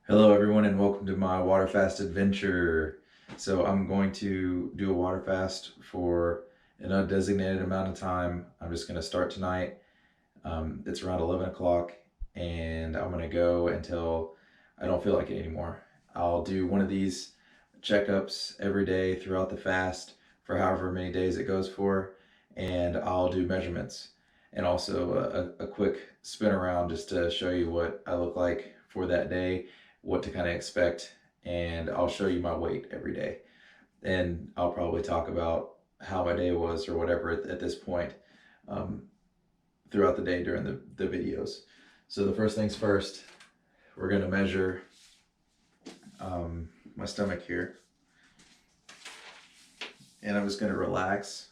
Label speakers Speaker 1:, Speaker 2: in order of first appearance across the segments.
Speaker 1: Hello everyone and welcome to my water fast adventure. So I'm going to do a water fast for an undesignated amount of time. I'm just going to start tonight. It's around 11 o'clock and I'm going to go until I don't feel like it anymore. I'll do one of these checkups every day throughout the fast for however many days it goes for, and I'll do measurements and also a quick spin around just to show you what I look like for that day, what to kind of expect, and I'll show you my weight every day. And I'll probably talk about how my day was or whatever at this point um, throughout the day during the videos. So the first things first, we're going to measure my stomach here. And I'm just going to relax.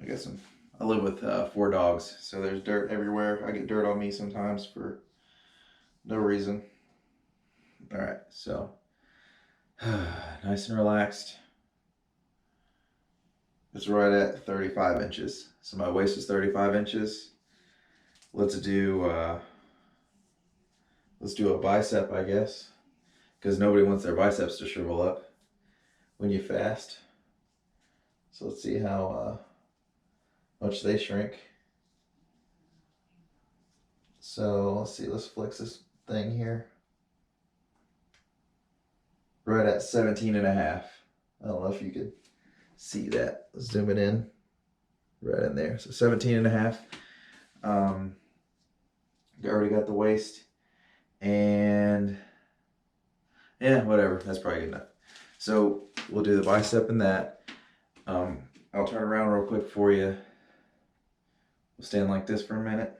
Speaker 1: I live with 4 dogs, so there's dirt everywhere. I get dirt on me sometimes for no reason. All right, so nice and relaxed. It's right at 35 inches. So my waist is 35 inches. Let's do a bicep, I guess, because nobody wants their biceps to shrivel up when you fast. So let's see how much they shrink. So let's see, let's flex this thing here. Right at 17 and a half. I don't know if you could see that. Let's zoom it in. Right in there. So 17 and a half. Already got the waist. And yeah, whatever. That's probably good enough. So we'll do the bicep and that. I'll turn around real quick for you. We'll stand like this for a minute.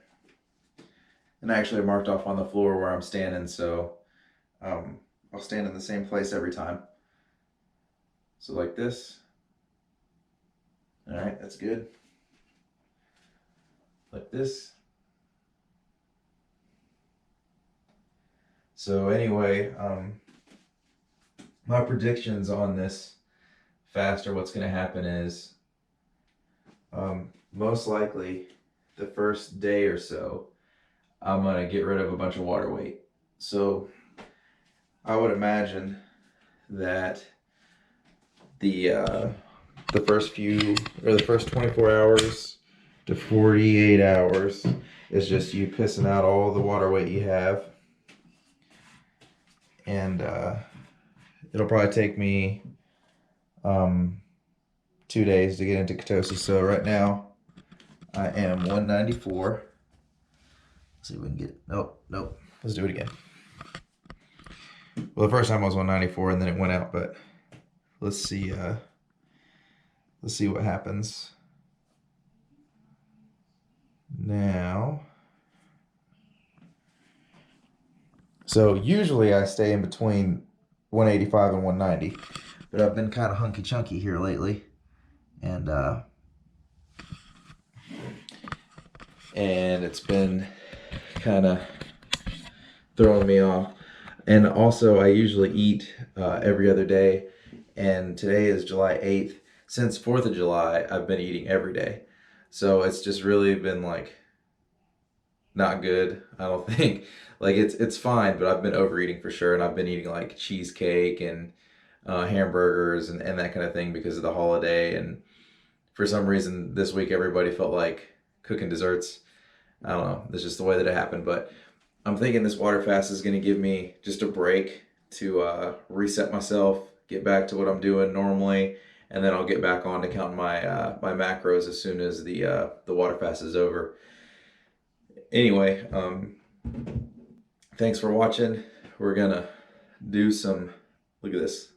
Speaker 1: And I actually marked off on the floor where I'm standing, so I'll stand in the same place every time. So like this. All right, that's good. Like this. So anyway, my predictions on this fast or what's going to happen is most likely the first day or so, I'm going to get rid of a bunch of water weight. So I would imagine that the first few or the first 24 hours to 48 hours is just you pissing out all the water weight you have, and it'll probably take me 2 days to get into ketosis. So right now I am 194. Let's see if we can get it. Nope. Let's do it again. Well, the first time I was 194 and then it went out, but let's see what happens now. So usually I stay in between 185 and 190, but I've been kind of hunky chunky here lately, and it's been kind of throwing me off. And also I usually eat every other day, and today is July 8th. Since 4th of July, I've been eating every day. So it's just really been like not good. I don't think like it's fine, but I've been overeating for sure, and I've been eating like cheesecake and hamburgers and that kind of thing because of the holiday. And for some reason this week everybody felt like cooking desserts. I don't know. That's just the way that it happened. But I'm thinking this water fast is going to give me just a break to reset myself, get back to what I'm doing normally, and then I'll get back on to counting my macros as soon as the water fast is over. Anyway, thanks for watching. We're gonna do some. Look at this.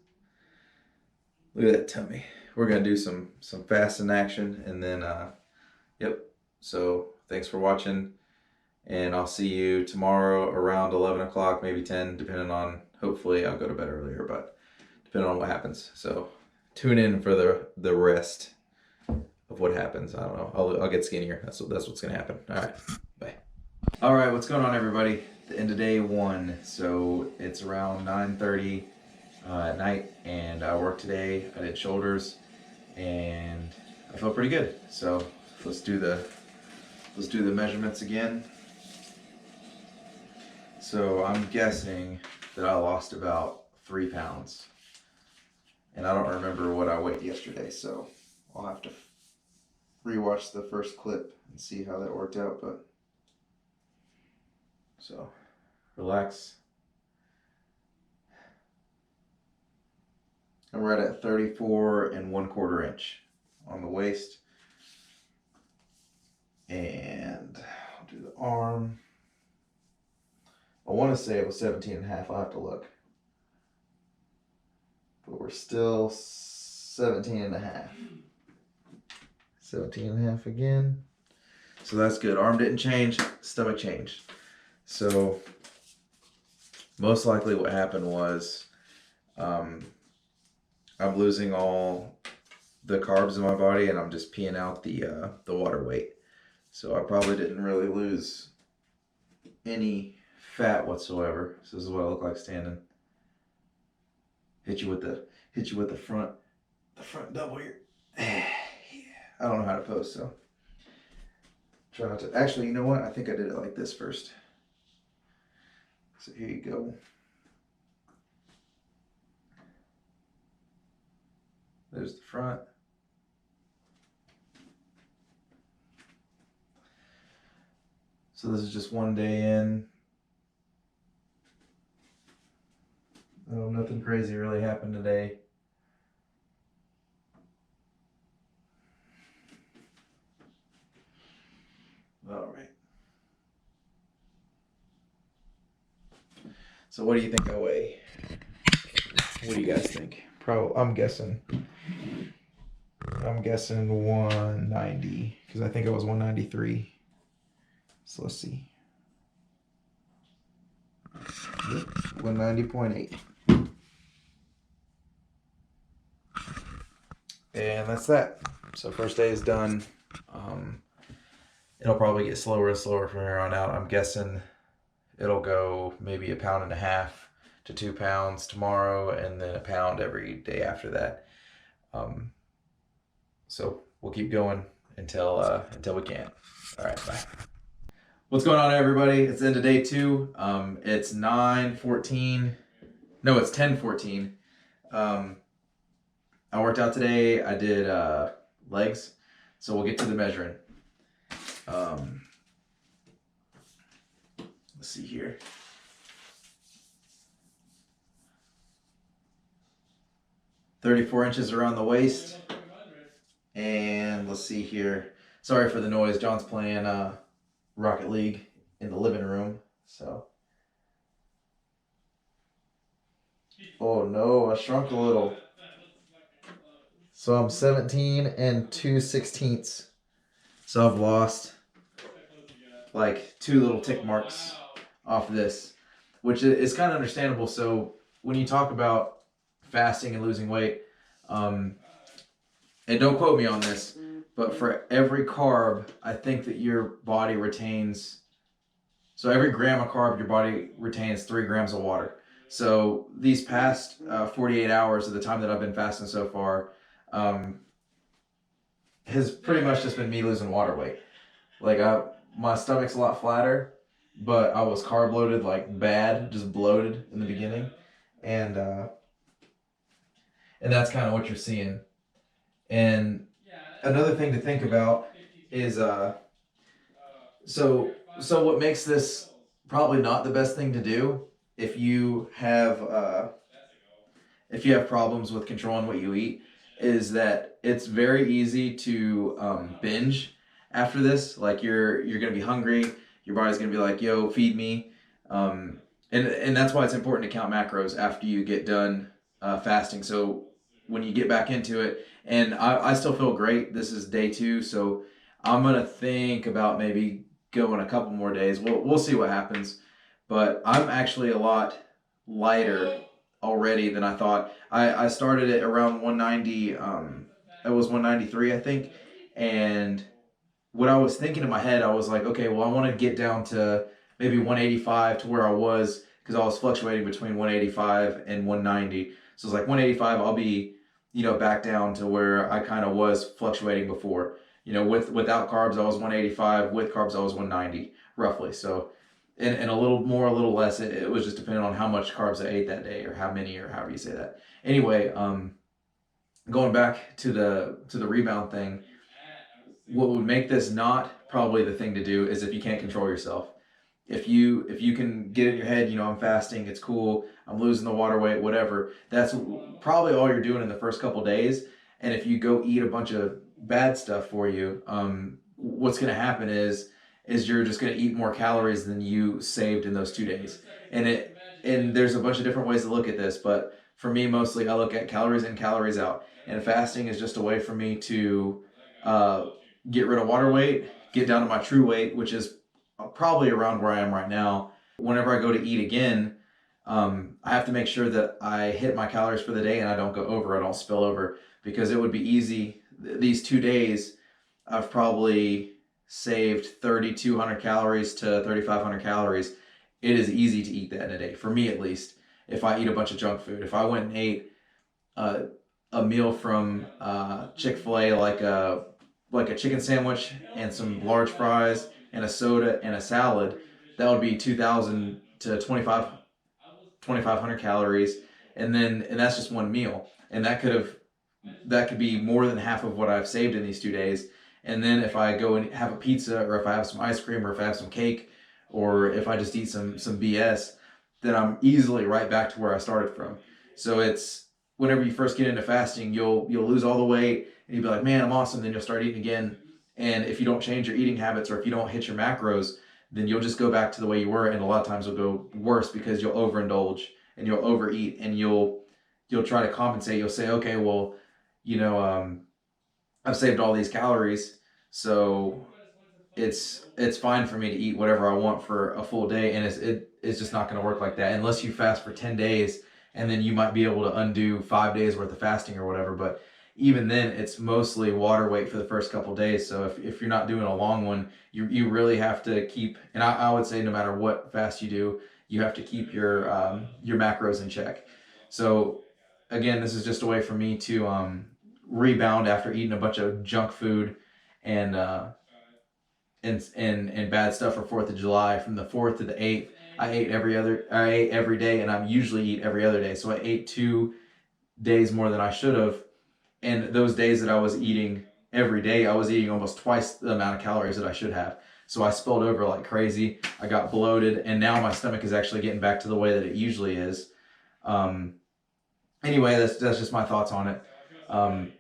Speaker 1: Look at that tummy. We're gonna do some fast in action, and then yep. So thanks for watching, and I'll see you tomorrow around 11 o'clock, maybe 10, depending on. Hopefully, I'll go to bed earlier, but depending on what happens. So tune in for the rest of what happens. I don't know. I'll get skinnier. That's what's gonna happen. All right. Bye. All right, what's going on, everybody? The end of day one. So it's around 9:30 at night, and I worked today. I did shoulders, and I felt pretty good. So let's do the measurements again. So I'm guessing that I lost about 3 pounds. And I don't remember what I weighed yesterday, so I'll have to rewatch the first clip and see how that worked out. But so relax. I'm right at 34 1/4 inch on the waist. And I'll do the arm. I want to say it was 17 and a half. I'll have to look. But we're still 17 and a half. 17 and a half again. So that's good. Arm didn't change, stomach changed. So most likely what happened was I'm losing all the carbs in my body and I'm just peeing out the water weight. So I probably didn't really lose any fat whatsoever. So this is what I look like standing. Hit you with the front double here. Yeah. I don't know how to pose, so try not to. Actually, you know what? I think I did it like this first. So here you go. There's the front. So this is just one day in. Oh, nothing crazy really happened today. All right. So what do you think I weigh? What do you guys think? I'm guessing 190 because I think it was 193. So let's see. Yep, 190.8. And that's that. So first day is done. It'll probably get slower and slower from here on out. I'm guessing it'll go maybe 1.5 pounds to 2 pounds tomorrow, and then 1 pound every day after that. So we'll keep going until we can. All right, bye. What's going on, everybody? It's the end of day 2. It's 9:14. No, it's 10:14. I worked out today. I did legs. So we'll get to the measuring. Let's see here. "34 inches around the waist." And let's see here. Sorry for the noise. John's playing Rocket League in the living room. So. Oh no, I shrunk a little. So I'm 17 2/16. So I've lost like 2 little tick marks off this, which is kind of understandable. So when you talk about fasting and losing weight, and don't quote me on this, but for every carb, I think that your body retains, so every gram of carb, your body retains 3 grams of water. So these past 48 hours of the time that I've been fasting so far, has pretty much just been me losing water weight. Like my stomach's a lot flatter, but I was carb loaded like bad, just bloated in the beginning, and that's kind of what you're seeing. And another thing to think about is so what makes this probably not the best thing to do if you have problems with controlling what you eat is that it's very easy to binge after this. Like you're gonna be hungry, your body's gonna be like, yo, feed me, and that's why it's important to count macros after you get done fasting. So when you get back into it, and I still feel great. This is day 2, so I'm gonna think about maybe going a couple more days. We'll see what happens, but I'm actually a lot lighter already than I thought. I started it around 190. It was 193, I think, and what I was thinking in my head, I was like, okay, well, I want to get down to maybe 185 to where I was, because I was fluctuating between 185 and 190. So it's like 185, I'll be, back down to where I kind of was fluctuating before. Without carbs, I was 185. With carbs, I was 190, roughly. So and a little more, a little less. It was just depending on how much carbs I ate that day, or how many, or however you say that. Anyway, going back to the rebound thing, what would make this not probably the thing to do is if you can't control yourself. If you can get in your head, I'm fasting, it's cool, I'm losing the water weight, whatever. That's probably all you're doing in the first couple days. And if you go eat a bunch of bad stuff for you, what's going to happen is you're just going to eat more calories than you saved in those 2 days. And there's a bunch of different ways to look at this, but for me, mostly I look at calories in, calories out. And fasting is just a way for me to uh, get rid of water weight, get down to my true weight, which is probably around where I am right now. Whenever I go to eat again, I have to make sure that I hit my calories for the day and I don't go over, I don't spill over, because it would be easy. These 2 days, I've probably saved 3,200 calories to 3,500 calories. It is easy to eat that in a day, for me at least, if I eat a bunch of junk food. If I went and ate uh, a meal from Chick-fil-A, like a chicken sandwich and some large fries and a soda and a salad, that would be 2,000 to 2,500 calories, and that's just one meal, and that could be more than half of what I've saved in these 2 days. And then if I go and have a pizza, or if I have some ice cream, or if I have some cake, or if I just eat some BS, then I'm easily right back to where I started from. So it's whenever you first get into fasting, you'll lose all the weight and you'll be like, man, I'm awesome. Then you'll start eating again. And if you don't change your eating habits, or if you don't hit your macros, then you'll just go back to the way you were. And a lot of times it'll go worse because you'll overindulge and you'll overeat, and you'll try to compensate. You'll say, okay, well, I've saved all these calories, so it's fine for me to eat whatever I want for a full day. And it's just not going to work like that unless you fast for 10 days, and then you might be able to undo 5 days worth of fasting or whatever. But even then, it's mostly water weight for the first couple days. So if you're not doing a long one, you really have to keep, and I would say no matter what fast you do, you have to keep your macros in check. So again, this is just a way for me to rebound after eating a bunch of junk food and and bad stuff for 4th of July. From the 4th to the 8th, I ate every day, and I usually eat every other day. So I ate 2 days more than I should have. And those days that I was eating every day, I was eating almost twice the amount of calories that I should have. So I spilled over like crazy. I got bloated, and now my stomach is actually getting back to the way that it usually is. Anyway, that's just my thoughts on it. Um,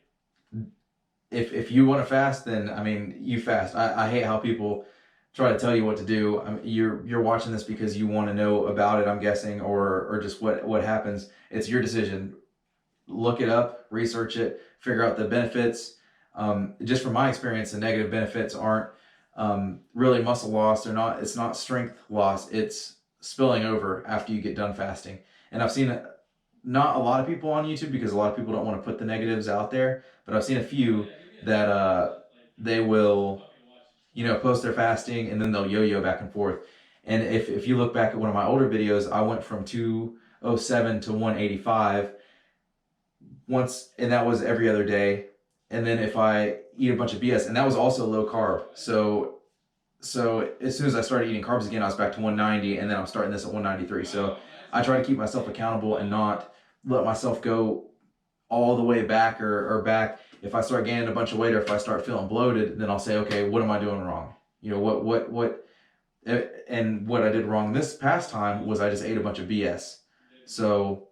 Speaker 1: if you want to fast, then I mean, you fast. I hate how people try to tell you what to do. I mean, you're watching this because you want to know about it, I'm guessing, or just what happens. It's your decision. Look it up, research it, figure out the benefits. Just from my experience, the negative benefits aren't really muscle loss. They're not. It's not strength loss. It's spilling over after you get done fasting. And I've seen not a lot of people on YouTube, because a lot of people don't want to put the negatives out there, but I've seen a few that they will, post their fasting and then they'll yo-yo back and forth. And if you look back at one of my older videos, I went from 207 to 185 once, and that was every other day. And then if I eat a bunch of BS, and that was also low carb. So as soon as I started eating carbs again, I was back to 190, and then I'm starting this at 193. So I try to keep myself accountable and not let myself go all the way back or back. If I start gaining a bunch of weight, or if I start feeling bloated, then I'll say, okay, what am I doing wrong? And what I did wrong this past time was I just ate a bunch of BS. So,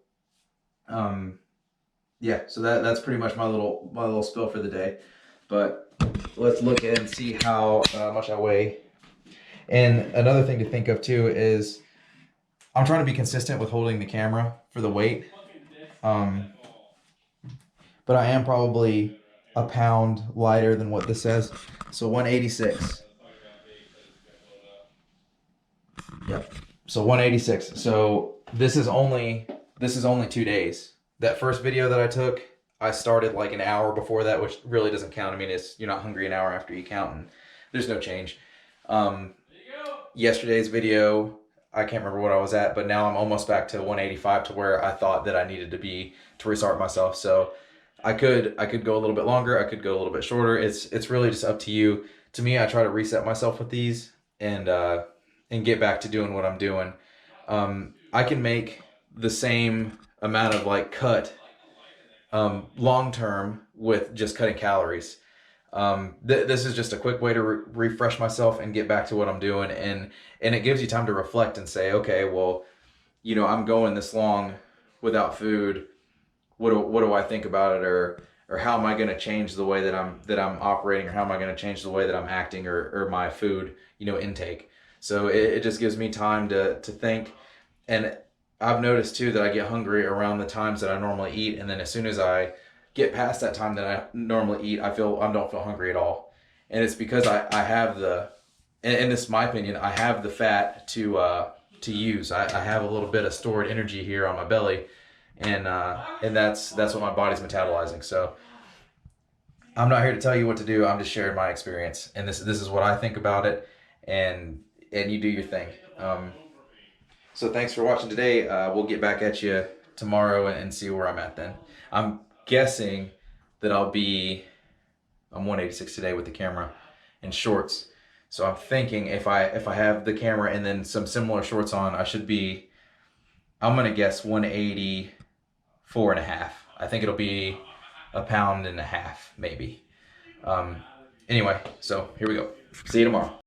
Speaker 1: yeah, so that's pretty much my little spill for the day. But let's look and see how much I weigh. And another thing to think of too is I'm trying to be consistent with holding the camera for the weight. But I am probably a pound lighter than what this says. So 186. Yep. So 186. So this is only 2 days. That first video that I took, I started like an hour before that, which really doesn't count. I mean, you're not hungry an hour after you count, and there's no change. Yesterday's video, I can't remember what I was at, but now I'm almost back to 185, to where I thought that I needed to be to restart myself. So I could go a little bit longer. I could go a little bit shorter. It's really just up to you. To me, I try to reset myself with these, and and get back to doing what I'm doing. I can make the same amount of like cut long term with just cutting calories. This is just a quick way to refresh myself and get back to what I'm doing, and it gives you time to reflect and say, okay, well, I'm going this long without food. What do I think about it, or how am I going to change the way that I'm operating, or how am I going to change the way that I'm acting, or my food intake. So it just gives me time to think. And I've noticed too that I get hungry around the times that I normally eat, and then as soon as I get past that time that I normally eat, I don't feel hungry at all. And it's because I have and this is my opinion, I have the fat to use. I have a little bit of stored energy here on my belly, and that's what my body's metabolizing. So I'm not here to tell you what to do. I'm just sharing my experience, and this is what I think about it, and you do your thing. So thanks for watching today. We'll get back at you tomorrow and see where I'm at then. I'm guessing that I'm 186 today with the camera and shorts. So I'm thinking if I have the camera and then some similar shorts on, I'm gonna guess 184 and a half. I think it'll be a pound and a half maybe. Anyway, so here we go. See you tomorrow.